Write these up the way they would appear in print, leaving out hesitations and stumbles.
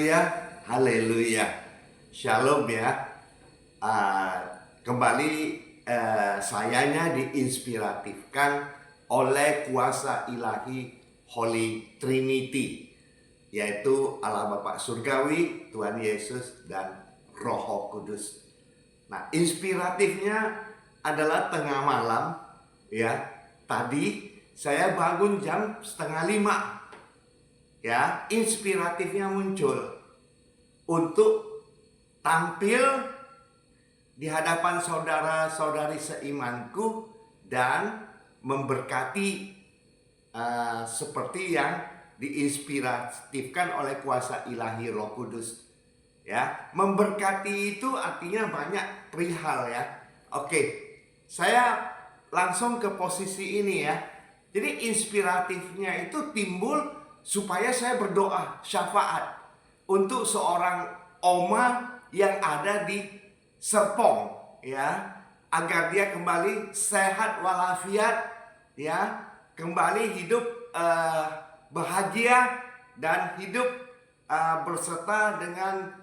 Ya, haleluya, shalom ya. Kembali sayanya diinspiratifkan oleh kuasa ilahi Holy Trinity, yaitu Allah Bapa Surgawi, Tuhan Yesus, dan Roh Kudus. Nah, inspiratifnya adalah tengah malam ya. Tadi saya bangun jam 4:30 ya, inspiratifnya muncul untuk tampil di hadapan saudara-saudari seimanku dan memberkati seperti yang diinspiratifkan oleh kuasa ilahi Roh Kudus. Ya, memberkati itu artinya banyak perihal ya. Oke, saya langsung ke posisi ini ya. Jadi inspiratifnya itu timbul supaya saya berdoa syafaat untuk seorang oma yang ada di Serpong ya, agar dia kembali sehat walafiat ya, kembali hidup bahagia dan hidup berserta dengan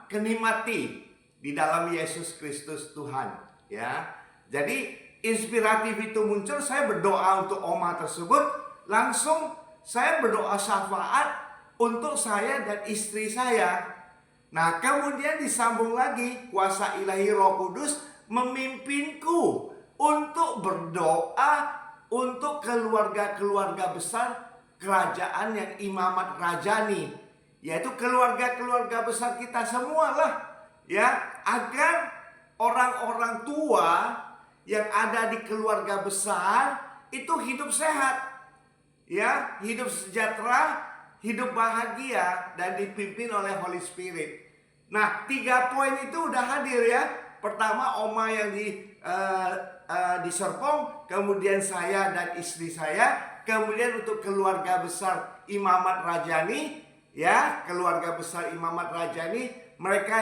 kenikmati di dalam Yesus Kristus Tuhan ya. Jadi inspiratif itu muncul, saya berdoa untuk oma tersebut, langsung saya berdoa syafaat untuk saya dan istri saya. Nah, kemudian disambung lagi, kuasa ilahi Roh Kudus memimpinku untuk berdoa untuk keluarga-keluarga besar kerajaan yang imamat rajani, yaitu keluarga-keluarga besar kita semua lah ya, agar orang-orang tua yang ada di keluarga besar itu hidup sehat ya, hidup sejahtera, hidup bahagia, dan dipimpin oleh Holy Spirit. Nah, 3 poin itu udah hadir ya. Pertama, oma yang di Serpong, kemudian saya dan istri saya, kemudian untuk keluarga besar imamat rajani ya, keluarga besar imamat rajani, mereka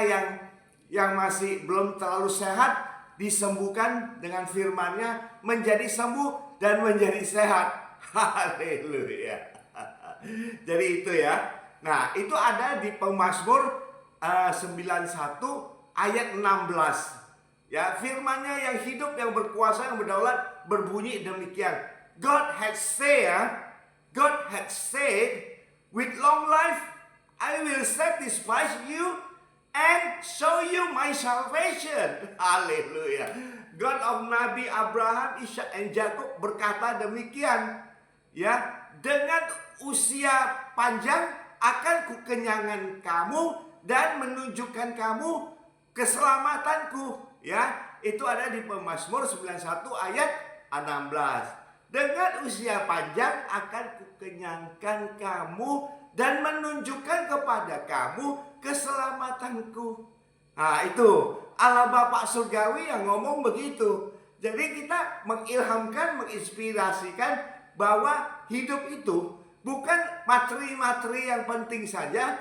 yang masih belum terlalu sehat disembuhkan dengan firman-Nya menjadi sembuh dan menjadi sehat. Haleluya. Jadi itu ya. Nah, itu ada di Pemazmur 91 ayat 16. Ya, firman-Nya yang hidup, yang berkuasa, yang berdaulat berbunyi demikian. God had said, with long life I will satisfy you and show you my salvation. Haleluya. God of Nabi Abraham, Ishak, dan Yakub berkata demikian. Ya, dengan usia panjang akan kukenyangkan kamu dan menunjukkan kamu keselamatanku. Ya, itu ada di Pemazmur 91 ayat 16. Dengan usia panjang akan kukenyangkan kamu dan menunjukkan kepada kamu keselamatanku. Nah, itu Allah Bapa Surgawi yang ngomong begitu. Jadi kita mengilhamkan, menginspirasikan bahwa hidup itu bukan materi-materi yang penting saja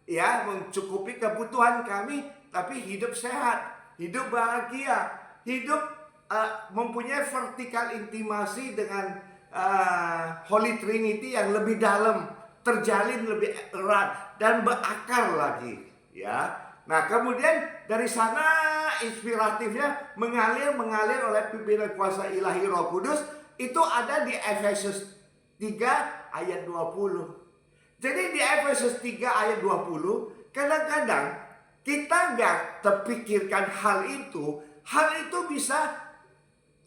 ya, mencukupi kebutuhan kami, tapi hidup sehat, hidup bahagia, hidup mempunyai vertikal intimasi dengan Holy Trinity yang lebih dalam, terjalin lebih erat dan berakar lagi ya. Nah, kemudian dari sana inspiratifnya mengalir oleh pimpinan kuasa ilahi Roh Kudus. Itu ada di Efesus 3 ayat 20. Jadi di Efesus 3 ayat 20, kadang-kadang kita nggak terpikirkan hal itu bisa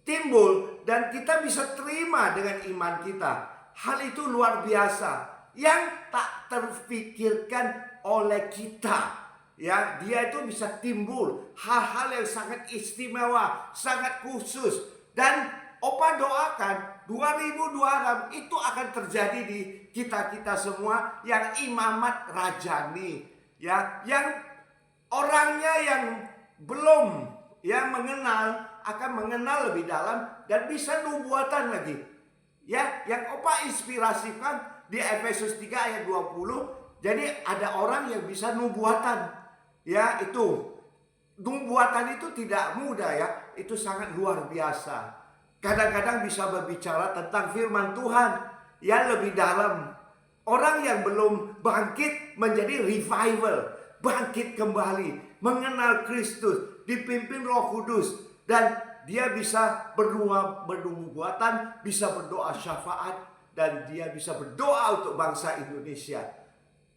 timbul dan kita bisa terima dengan iman kita. Hal itu luar biasa yang tak terpikirkan oleh kita. Ya, dia itu bisa timbul hal-hal yang sangat istimewa, sangat khusus, dan Opa doakan 2026 itu akan terjadi di kita semua yang imamat rajani ya, yang orangnya yang belum ya mengenal akan mengenal lebih dalam dan bisa nubuatan lagi ya, yang Opa inspirasikan di Efesus 3 ayat 20. Jadi ada orang yang bisa nubuatan ya, itu nubuatan itu tidak mudah ya, itu sangat luar biasa. Kadang-kadang bisa berbicara tentang firman Tuhan yang lebih dalam. Orang yang belum bangkit menjadi revival, bangkit kembali, mengenal Kristus, dipimpin Roh Kudus, dan dia bisa bernubuatan, bisa berdoa syafaat, dan dia bisa berdoa untuk bangsa Indonesia.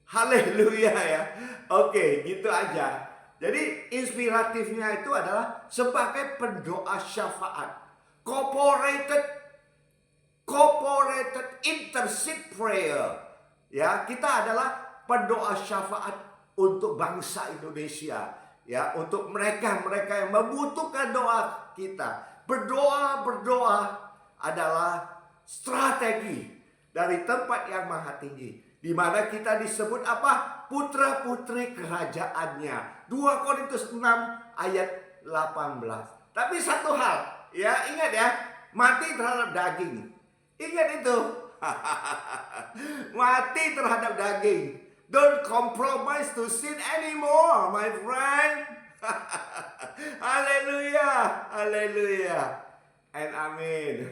Haleluya ya. Oke, gitu aja. Jadi inspiratifnya itu adalah sebagai pendoa syafaat. Corporated intercede prayer. Ya, kita adalah pendoa syafaat untuk bangsa Indonesia. Ya, untuk mereka-mereka yang membutuhkan doa kita. Berdoa adalah strategi dari tempat yang maha tinggi, di mana kita disebut apa? Putra-putri kerajaannya. 2 Korintus 6 ayat 18. Tapi satu hal, ya ingat ya, mati terhadap daging. Ingat itu. Mati terhadap daging. Don't compromise to sin anymore, my friend. Haleluya, haleluya, and amin.